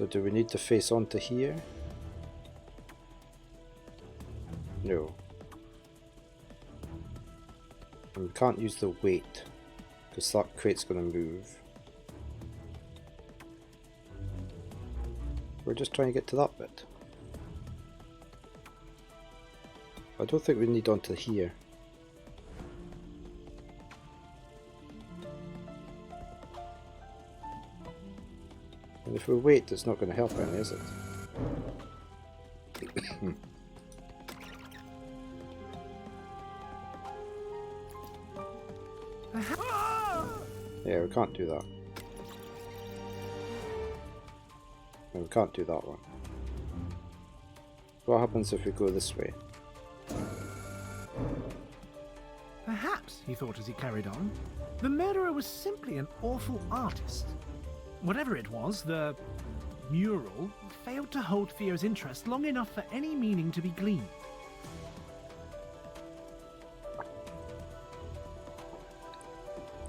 So do we need to face onto here? No. And we can't use the weight, because that crate's going to move. We're just trying to get to that bit. I don't think we need onto here. And if we wait, it's not going to help any, is it? Yeah, we can't do that. And we can't do that one. What happens if we go this way? Perhaps, he thought as he carried on, the murderer was simply an awful artist. Whatever it was, the mural failed to hold Theo's interest long enough for any meaning to be gleaned.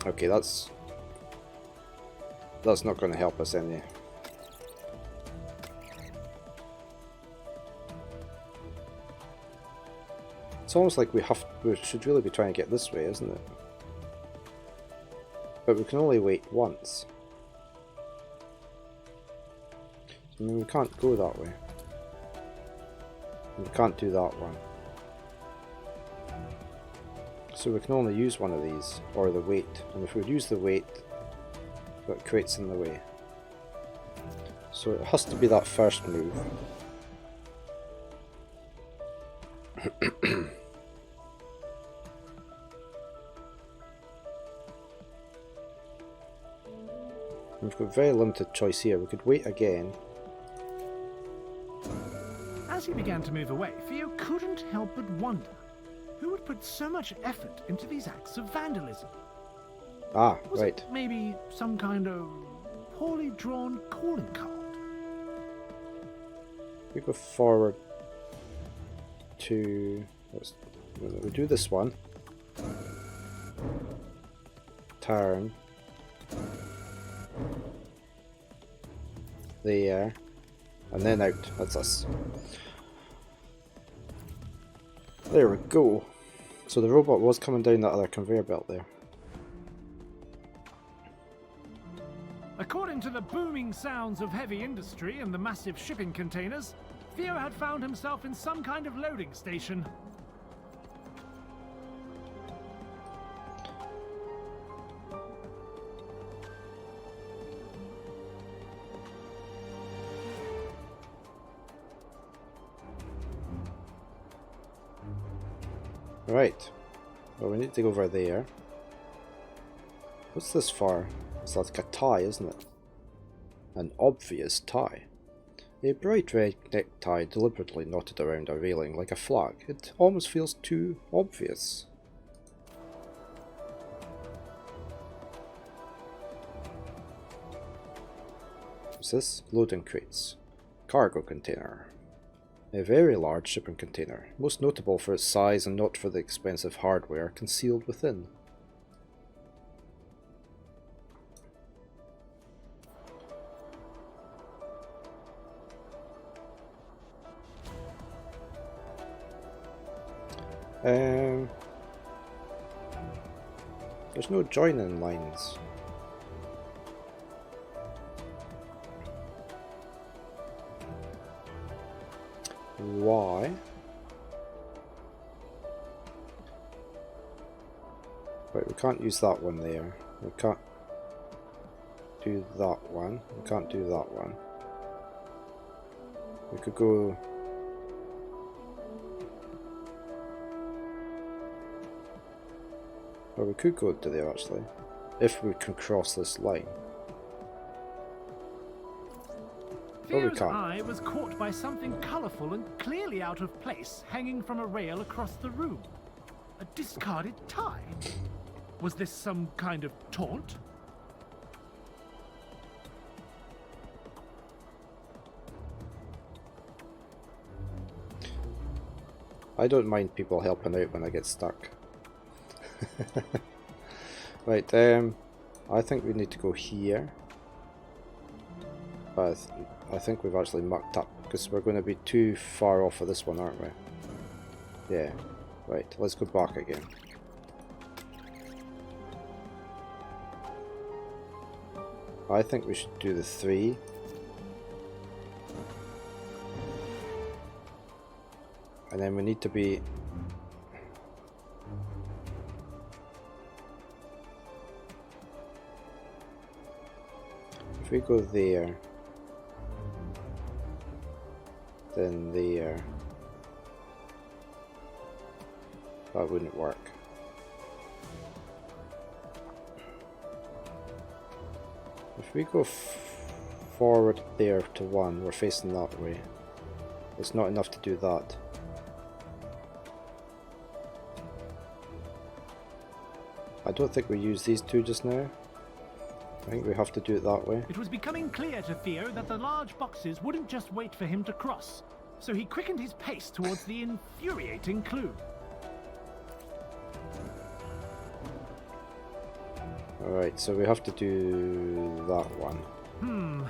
Okay, that's not going to help us any. It's almost like we should really be trying to get this way, isn't it? But we can only wait once. I mean, we can't go that way. And we can't do that one. So we can only use one of these, or the weight. And if we use the weight, that crate's in the way. So it has to be that first move. We've got very limited choice here. We could wait again. As he began to move away, Theo couldn't help but wonder who would put so much effort into these acts of vandalism. Ah, Was right. it maybe some kind of poorly drawn calling card? We go forward to... we do this one. Turn. There. And then out. That's us. There we go. So the robot was coming down that other conveyor belt there. According to the booming sounds of heavy industry and the massive shipping containers, Theo had found himself in some kind of loading station. Right. Well, we need to go over there. What's this for? It's like a tie, isn't it? An obvious tie. A bright red necktie deliberately knotted around a railing like a flag. It almost feels too obvious. What's this? Loading crates. Cargo container. A very large shipping container, most notable for its size and not for the expensive hardware concealed within. There's no joining lines. Why? Wait, we can't use that one there. We can't do that one. We can't do that one. We could go... Or we could go to there actually, if we can cross this line. Theo's eye was caught by something colourful and clearly out of place hanging from a rail across the room. A discarded tie. Was this some kind of taunt? I don't mind people helping out when I get stuck. Right, I think we need to go here. But I think we've actually mucked up, because we're going to be too far off of this one, aren't we? Yeah. Right, let's go back again. I think we should do the 3. And then we need to be... If we go there, then there, that wouldn't work. If we go forward there to 1, we're facing that way. It's not enough to do that. I don't think we use these 2 just now. I think we have to do it that way. It was becoming clear to Theo that the large boxes wouldn't just wait for him to cross, so he quickened his pace towards the infuriating clue. Alright, so we have to do that one.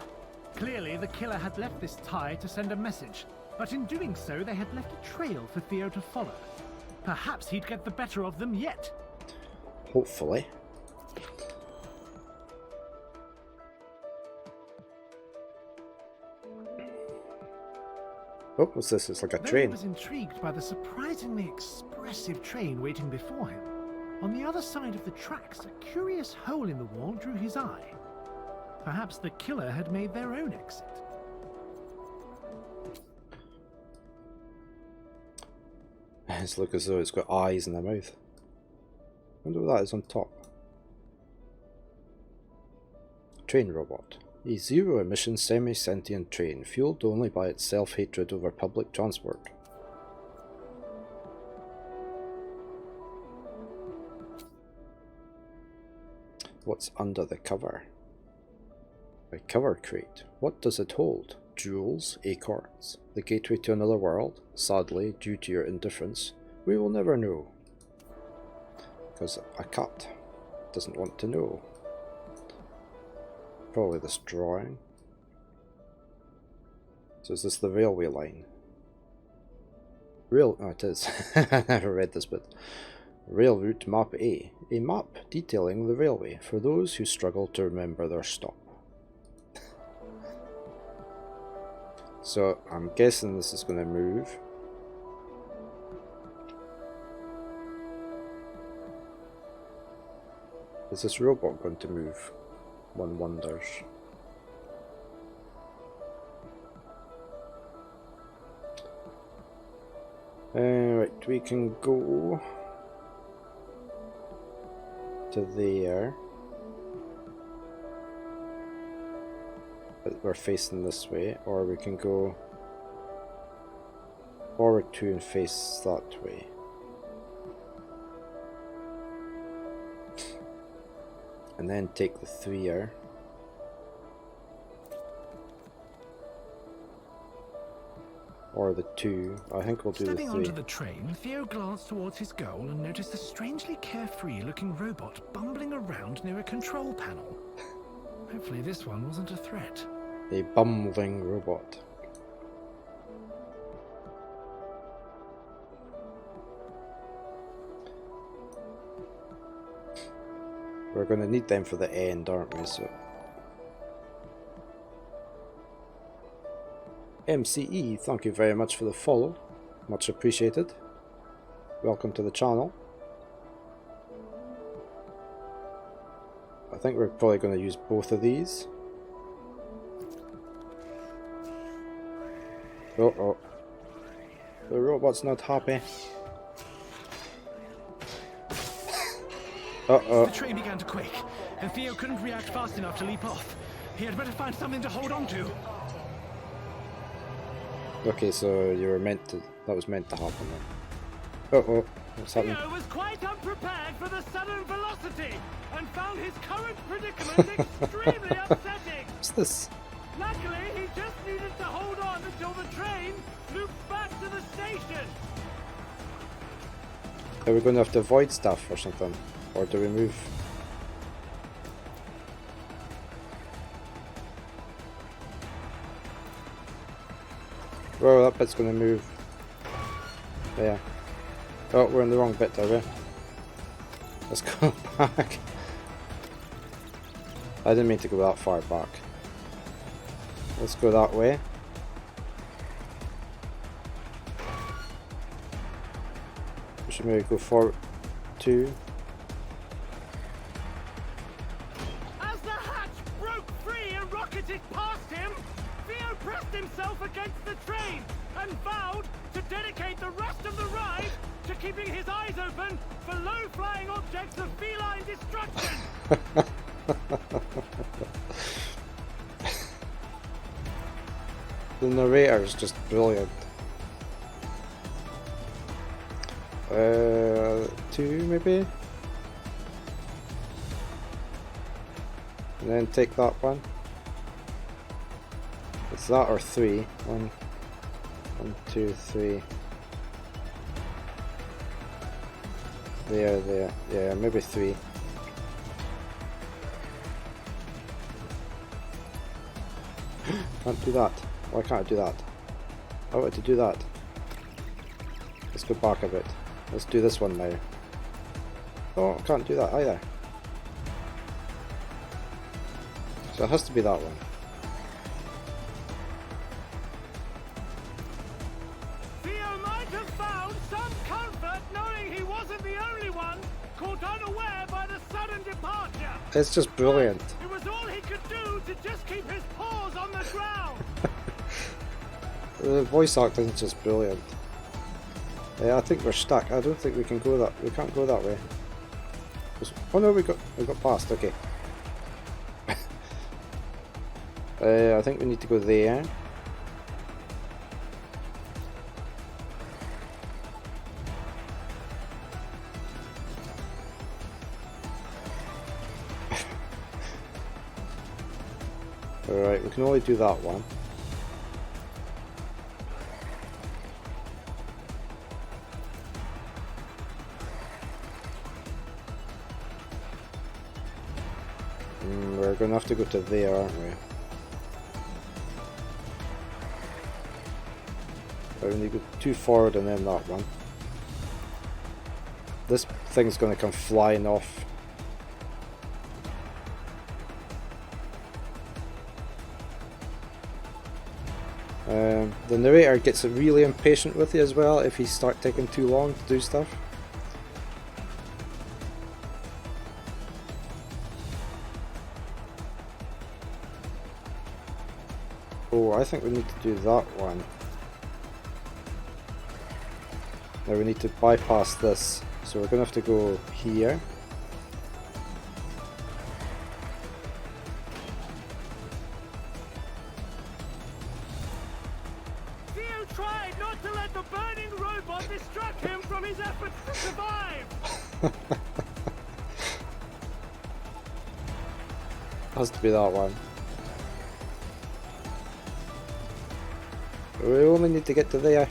Clearly the killer had left this tie to send a message, but in doing so they had left a trail for Theo to follow. Perhaps he'd get the better of them yet. Hopefully. Oh, what's this? It's like a train. He was intrigued by the surprisingly expressive train waiting before him. On the other side of the tracks, a curious hole in the wall drew his eye. Perhaps the killer had made their own exit. It's look as though it's got eyes in the mouth. I wonder what that is on top. Train robot. A zero-emission semi-sentient train, fueled only by its self-hatred over public transport. What's under the cover? A cover crate. What does it hold? Jewels, acorns, the gateway to another world? Sadly, due to your indifference, we will never know. Because a cat doesn't want to know. Probably this drawing. So is this the railway line? Oh, it is. I never read this bit. Rail route map A. A map detailing the railway for those who struggle to remember their stop. So I'm guessing this is going to move. Is this robot going to move? One wonders. Right, we can go to there. But we're facing this way, or we can go forward 2 and face that way. And then take the 3er. Or the 2. I think we'll do the 3. Stepping onto the train, Theo glanced towards his goal and noticed a strangely carefree-looking robot bumbling around near a control panel. Hopefully this one wasn't a threat. A bumbling robot. We're going to need them for the end, aren't we? So MCE, thank you very much for the follow. Much appreciated. Welcome to the channel. I think we're probably going to use both of these. Uh-oh. The robot's not happy. Uh-oh. The train began to quake, and Theo couldn't react fast enough to leap off. He had better find something to hold on to. Okay, so you were meant to... that was meant to happen then. Uh-oh. What's happening? Theo was quite unprepared for the sudden velocity, and found his current predicament extremely upsetting. What's this? Luckily, he just needed to hold on until the train looped back to the station. Are we going to have to avoid stuff or something? Or do we move? Whoa, that bit's gonna move. There. Oh, we're in the wrong bit, are we? Let's go back. I didn't mean to go that far back. Let's go that way. We should maybe go forward 2. As the hatch broke free and rocketed past him, Theo pressed himself against the train and vowed to dedicate the rest of the ride to keeping his eyes open for low-flying objects of feline destruction. The narrator is just brilliant. 2 maybe? And then take that one. It's that or 3. 1, 2, 3. There. Yeah, maybe 3. Can't do that. Why can't I do that? I wanted to do that. Let's go back a bit. Let's do this one now. Oh, I can't do that either. So it has to be that one. Theo might have found some comfort knowing he wasn't the only one caught unaware by the sudden departure. It's just brilliant. It was all he could do to just keep his paws on the ground. The voice acting is just brilliant. Yeah, I think we're stuck. I don't think we can go that. We can't go that way. Oh no, we got past. Okay. I think we need to go there. Alright, we can only do that one. We're going to have to go to there, aren't we? We need to go 2 forward and then that one. This thing's going to come flying off. The narrator gets really impatient with you as well if you start taking too long to do stuff. Oh, I think we need to do that one. Now we need to bypass this, so we're going to have to go here. Theo tried not to let the burning robot distract him from his efforts to survive. Has to be that one. We only need to get to there.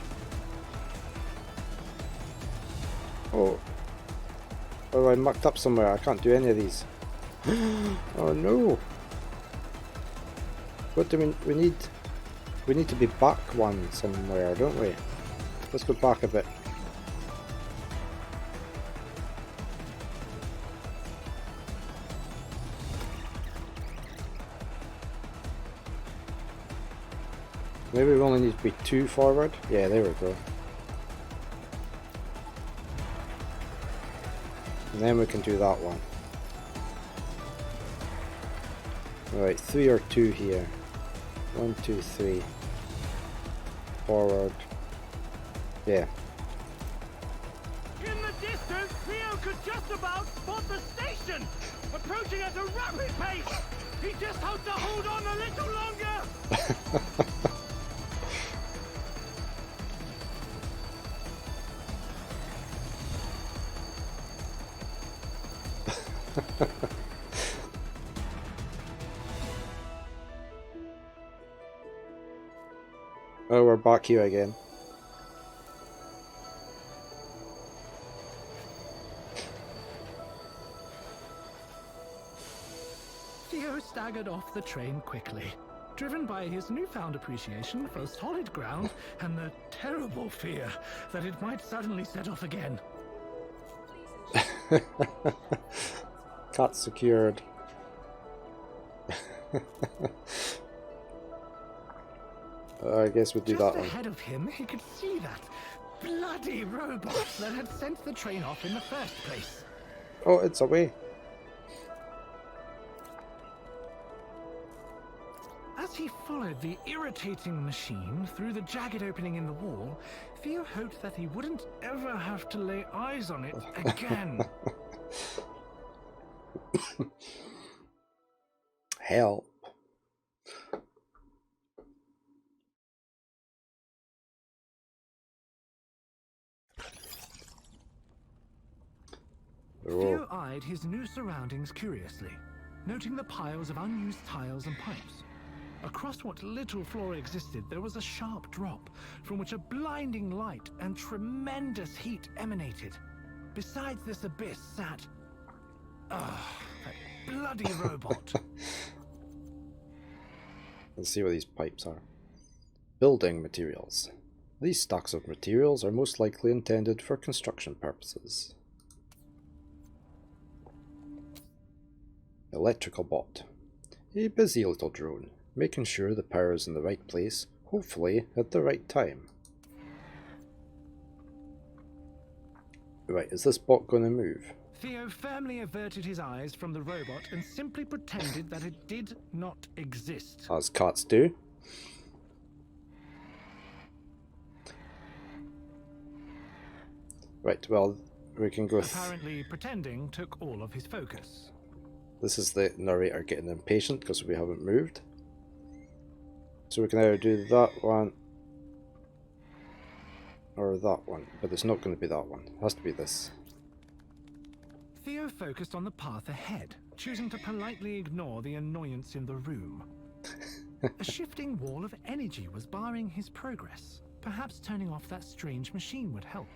Oh, I mucked up somewhere. I can't do any of these. Oh no! What do we need? We need to be back one somewhere, don't we? Let's go back a bit. Maybe we only need to be 2 forward. Yeah, there we go. And then we can do that one. Right, 3 or 2 here. 1, 2, 3. Forward. Yeah. In the distance, Theo could just about spot the station, approaching at a rapid pace. He just hoped to hold on a little longer. Oh, we're back here again. Theo staggered off the train quickly, driven by his newfound appreciation for solid ground and the terrible fear that it might suddenly set off again. Cat secured. I guess we'll do that Just one. ahead of him, he could see that bloody robot that had sent the train off in the first place. Oh, it's away. As he followed the irritating machine through the jagged opening in the wall, Theo hoped that he wouldn't ever have to lay eyes on it again. Help. Theo eyed his new surroundings curiously, noting the piles of unused tiles and pipes. Across what little floor existed, there was a sharp drop, from which a blinding light and tremendous heat emanated. Besides this abyss sat... that bloody robot. Let's see what these pipes are. Building materials. These stacks of materials are most likely intended for construction purposes. Electrical bot. A busy little drone, making sure the power is in the right place, hopefully at the right time. Right, is this bot going to move? Theo firmly averted his eyes from the robot and simply pretended that it did not exist. As cats do. Right, well, we can go... Apparently pretending took all of his focus. This is the narrator getting impatient because we haven't moved. So we can either do that one or that one, but it's not going to be that one. It has to be this. Theo focused on the path ahead, choosing to politely ignore the annoyance in the room. A shifting wall of energy was barring his progress. Perhaps turning off that strange machine would help.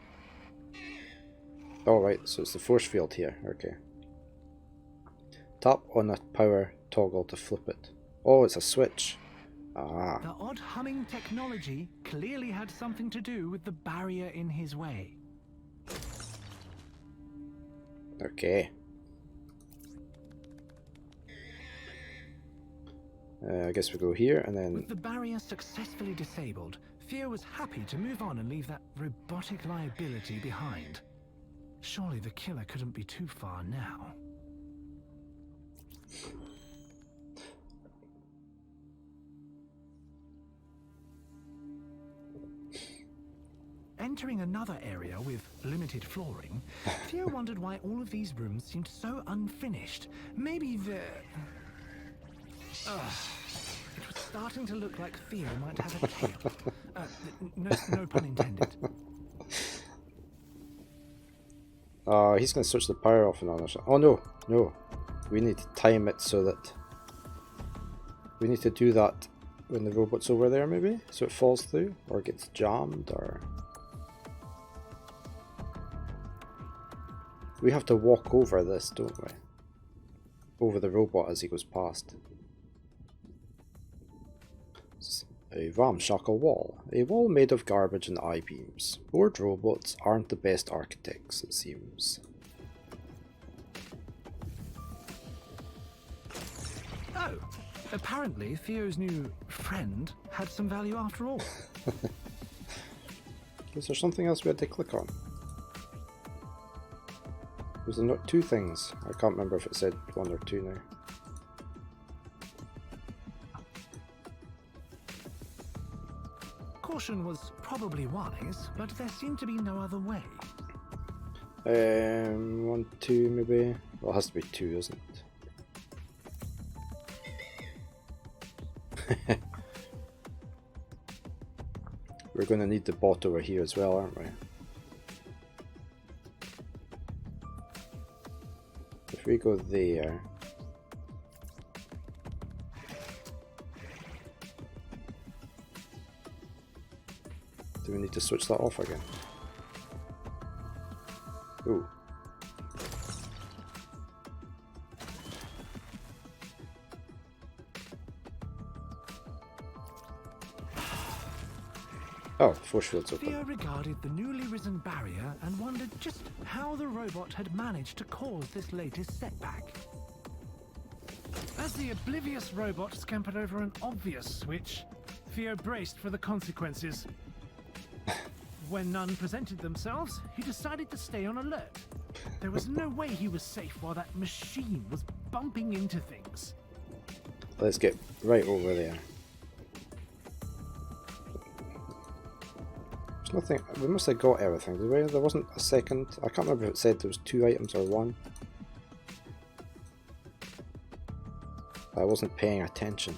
Oh right, so it's the force field here, okay. Tap on a power toggle to flip it. Oh, it's a switch. Ah. The odd humming technology clearly had something to do with the barrier in his way. Okay. I guess we go here and then... With the barrier successfully disabled, Theo was happy to move on and leave that robotic liability behind. Surely the killer couldn't be too far now. Entering another area with limited flooring, Theo wondered why all of these rooms seemed so unfinished. Maybe the... it was starting to look like Theo might have a tail. No pun intended. He's going to switch the power off and on or something. Oh no, no. We need to time it so that... We need to do that when the robot's over there maybe? So it falls through? Or gets jammed or... We have to walk over this, don't we? Over the robot as he goes past. A ramshackle wall. A wall made of garbage and I-beams. Bored robots aren't the best architects, it seems. Oh, apparently Theo's new friend had some value after all. Is there something else we had to click on? Was there not two things? I can't remember if it said one or two now. Caution was probably wise, but there seemed to be no other way. 1, 2 maybe? Well, it has to be 2, isn't it? We're going to need the bot over here as well, aren't we? If we go there... Do we need to switch that off again? Ooh. Oh, force field's open. Theo regarded the newly risen barrier and wondered just how the robot had managed to cause this latest setback. As the oblivious robot scampered over an obvious switch, Theo braced for the consequences. When none presented themselves, he decided to stay on alert. There was no way he was safe while that machine was bumping into things. Let's get right over there. There's nothing. We must have got everything. Did we? There wasn't a second. I can't remember if it said there was 2 items or 1. I wasn't paying attention.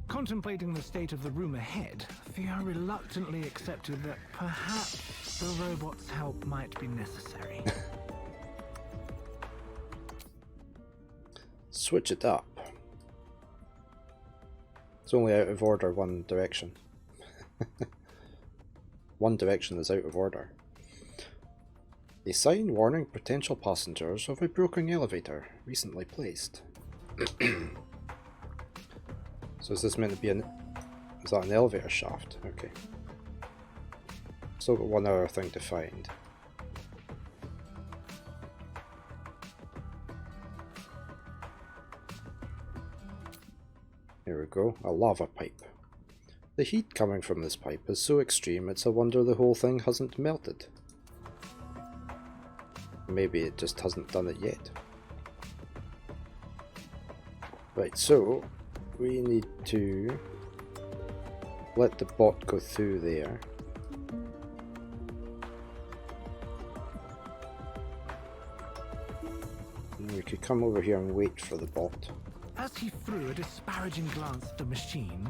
Contemplating the state of the room ahead, Theo reluctantly accepted that perhaps the robot's help might be necessary. Switch it up. It's only out of order one direction. One direction is out of order. A sign warning potential passengers of a broken elevator recently placed. So is this meant to be an... is that an elevator shaft? Okay. Still got 1 other thing to find. Here we go, a lava pipe. The heat coming from this pipe is so extreme it's a wonder the whole thing hasn't melted. Maybe it just hasn't done it yet. Right, so we need to let the bot go through there. And we could come over here and wait for the bot. As he threw a disparaging glance at the machine,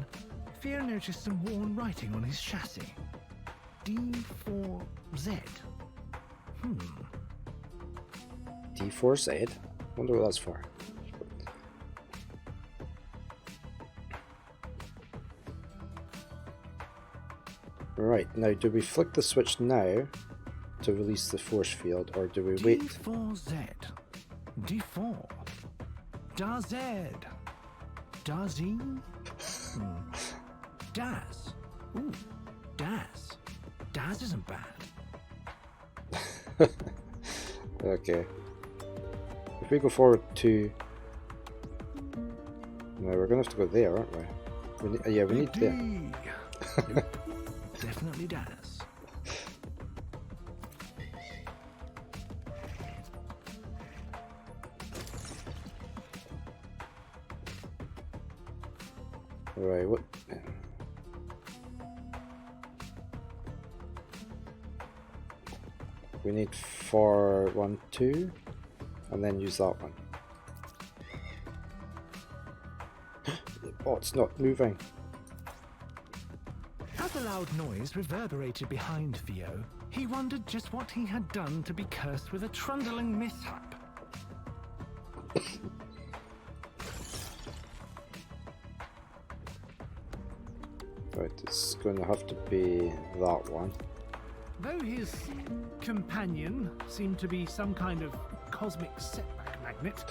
Theo noticed some worn writing on his chassis. D4Z. D4Z? Wonder what that's for. Right, now do we flick the switch now to release the force field, or do we wait? D4Z. D4. Da Z. Da Z. Daz. Ooh, Daz. Daz isn't bad. Okay. If we go forward to... No, we're going to have to go there, aren't we? Yeah, we need there. Definitely Daz. Right, what... We need 4, 1, 2, and then use that one. Oh, it's not moving. As a loud noise reverberated behind Theo, he wondered just what he had done to be cursed with a trundling mishap. Right, it's going to have to be that one. Though his companion seemed to be some kind of cosmic setback magnet,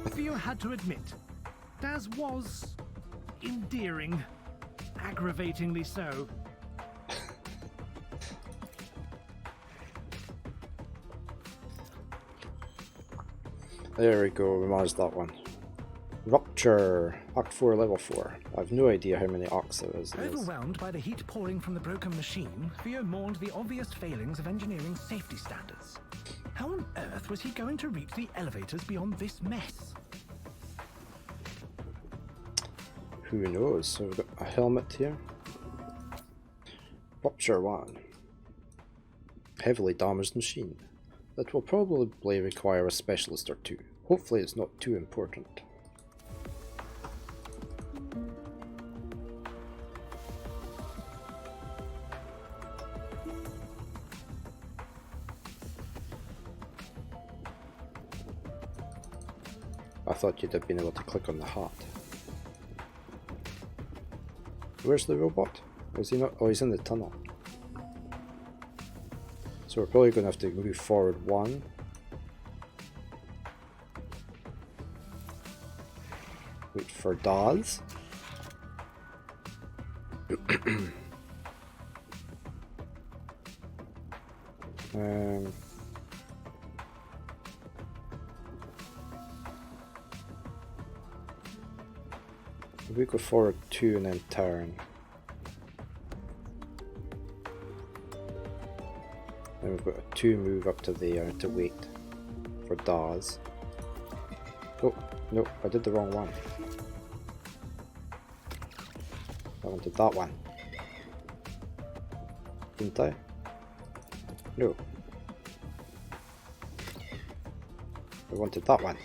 Theo had to admit, Daz was endearing, aggravatingly so. There we go, we managed that one. Rupture, Act 4, Level 4. I've no idea how many arcs there is. Overwhelmed by the heat pouring from the broken machine, Theo mourned the obvious failings of engineering safety standards. How on earth was he going to reach the elevators beyond this mess? Who knows? So we've got a helmet here. Rupture 1. Heavily damaged machine. That will probably require a specialist or two. Hopefully it's not too important. I thought you'd have been able to click on the hat. Where's the robot? Was he not? Oh, he's in the tunnel. So we're probably going to have to move forward 1. Wait for Daz. We go forward 2 and then turn. Then we've got a 2 move up to there to wait for Daz. Oh, no, I did the wrong one. I wanted that one. Didn't I? No. I wanted that one.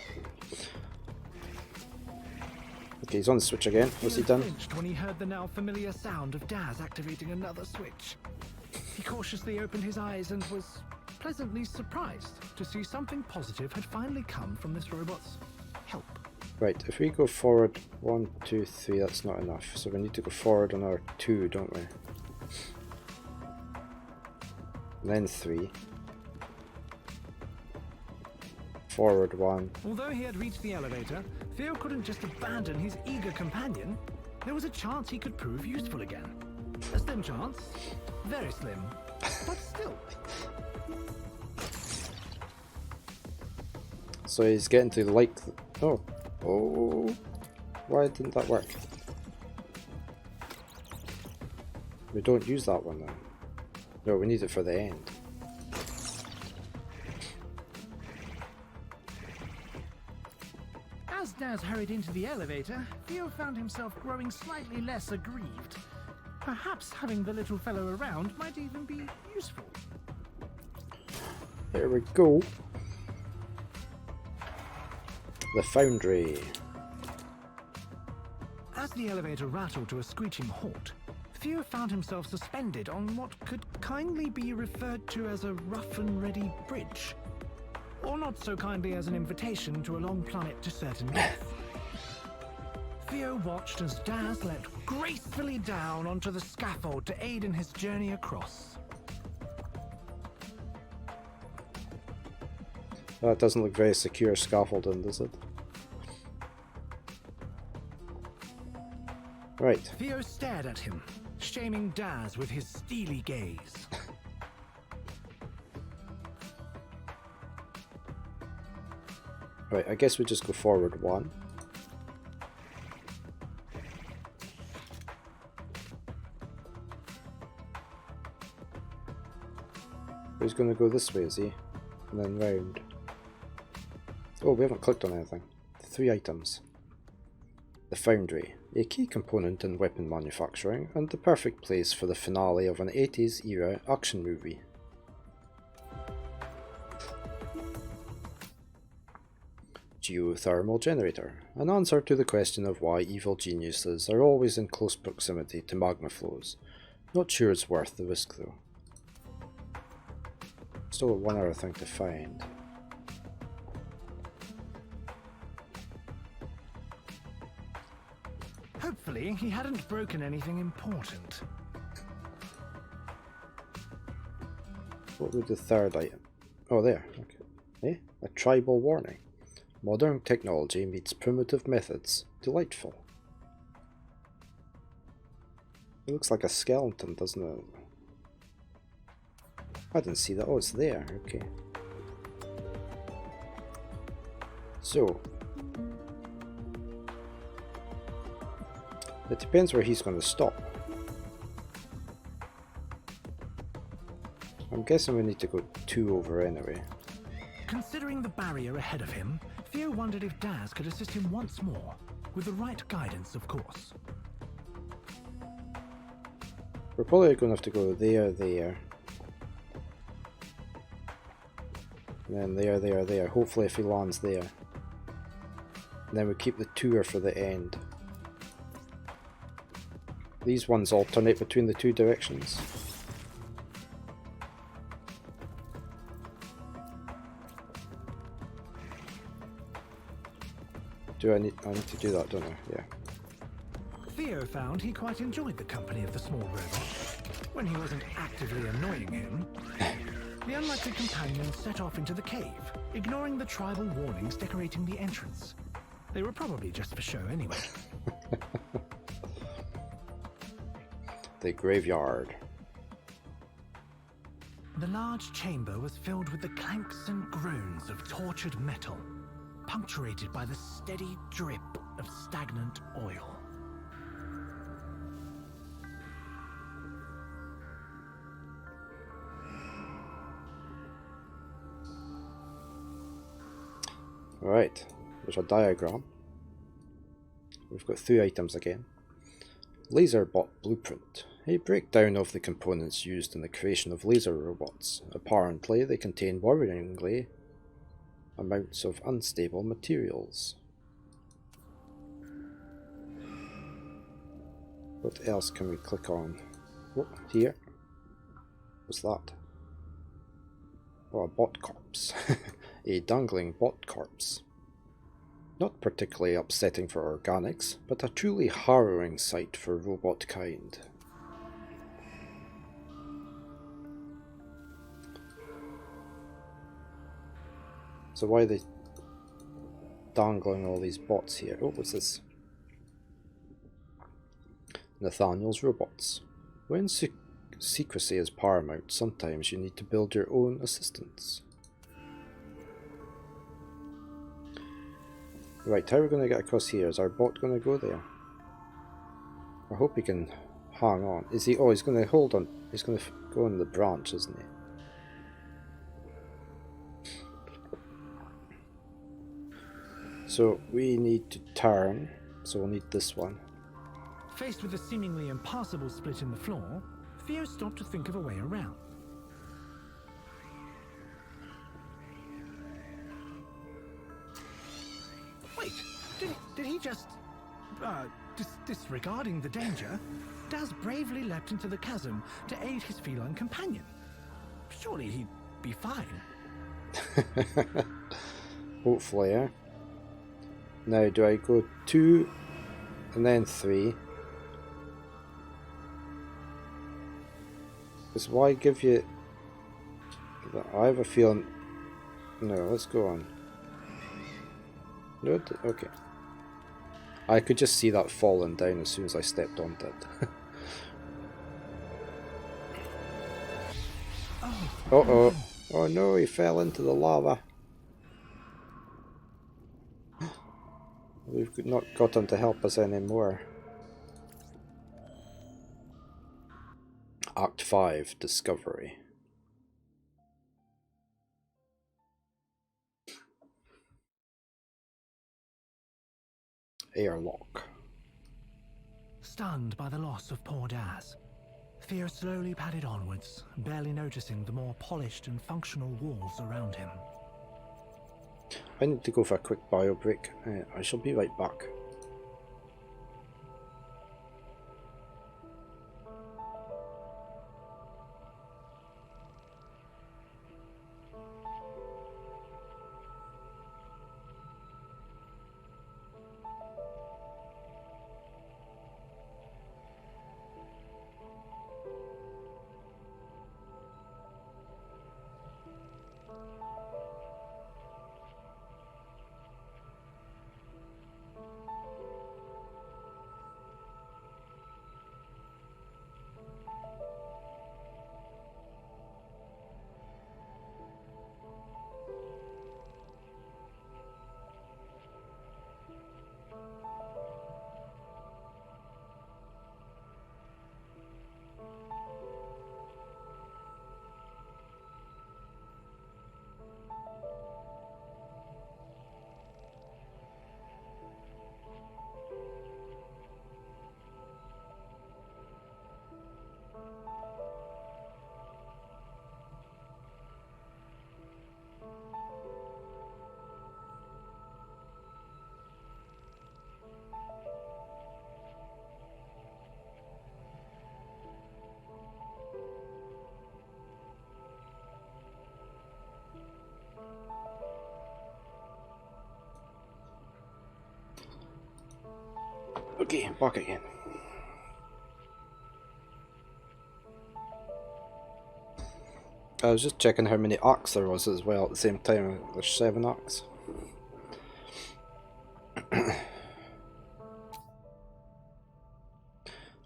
Okay, he's on the switch again. What's he done? When he heard the now familiar sound of Daz activating another switch. He cautiously opened his eyes and was pleasantly surprised to see something positive had finally come from this robot's help. Right, if we go forward 1, 2, 3, that's not enough. So we need to go forward another 2, don't we? And then 3. Forward 1. Although he had reached the elevator, Theo couldn't just abandon his eager companion. There was a chance he could prove useful again. A slim chance. Very slim. But still. So he's getting to like... Oh. Oh. Why didn't that work? We don't use that one then. No, we need it for the end. As Daz hurried into the elevator, Theo found himself growing slightly less aggrieved. Perhaps having the little fellow around might even be useful. There we go. The foundry. As the elevator rattled to a screeching halt, Theo found himself suspended on what could kindly be referred to as a rough and ready bridge. Or not so kindly as an invitation to a long plummet to certain death. Theo watched as Daz leapt gracefully down onto the scaffold to aid in his journey across. That doesn't look very secure scaffolding, does it? Right. Theo stared at him, shaming Daz with his steely gaze. Right, I guess we just go forward 1. He's going to go this way, is he? And then round. Oh, we haven't clicked on anything. 3 items. The foundry, a key component in weapon manufacturing and the perfect place for the finale of an 80s era action movie. Geothermal generator, an answer to the question of why evil geniuses are always in close proximity to magma flows. Not sure it's worth the risk though. Still one other thing to find. Hopefully, he hadn't broken anything important. What would the third item? Oh, there. Okay. Eh? A tribal warning. Modern technology meets primitive methods. Delightful. It looks like a skeleton, doesn't it? I didn't see that. Oh, it's there. Okay. So. It depends where he's going to stop. I'm guessing we need to go 2 over anyway. Considering the barrier ahead of him, Theo wondered if Daz could assist him once more, with the right guidance, of course. We're probably going to have to go there, there. And then there, there, there. Hopefully if he lands there. And then we keep the tour for the end. These ones alternate between the 2 directions. I need to do that, don't I? Yeah. Theo found he quite enjoyed the company of the small robot. When he wasn't actively annoying him. The unlikely companions set off into the cave, ignoring the tribal warnings decorating the entrance. They were probably just for show anyway. The graveyard. The large chamber was filled with the clanks and groans of tortured metal, punctuated by the steady drip of stagnant oil. Right, there's a diagram. We've got 3 items again. Laser bot blueprint. A breakdown of the components used in the creation of laser robots. Apparently, they contain worryingly amounts of unstable materials. What else can we click on? Oh, here. What's that? Oh, a bot corpse. A dangling bot corpse. Not particularly upsetting for organics, but a truly harrowing sight for robot kind. So why are they dangling all these bots here? Oh, what's this? Nathaniel's robots. When secrecy is paramount, sometimes you need to build your own assistants. Right, how are we going to get across here? Is our bot going to go there? I hope he can hang on. Is he? Oh, he's going to hold on. He's going to go on the branch, isn't he? So we need to turn, so we'll need this one. Faced with a seemingly impassable split in the floor, Theo stopped to think of a way around. Wait, did he just... disregarding the danger, Daz bravely leapt into the chasm to aid his feline companion. Surely he'd be fine. Hopefully, yeah. Now, do I go 2 and then 3? Because why give you... I have a feeling... No, let's go on. No, okay. I could just see that falling down as soon as I stepped onto it. Uh-oh. Oh no, he fell into the lava. We've not got him to help us anymore. Act 5, Discovery. Airlock. Stunned by the loss of poor Daz, Theo slowly padded onwards, barely noticing the more polished and functional walls around him. I need to go for a quick bio break. I shall be right back. Okay, back again. I was just checking how many arcs there was as well at the same time. There's 7 arcs.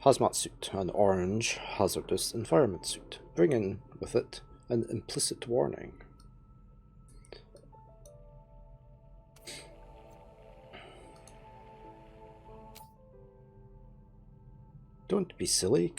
Hazmat suit, an orange hazardous environment suit, bringing with it an implicit warning. Don't be silly,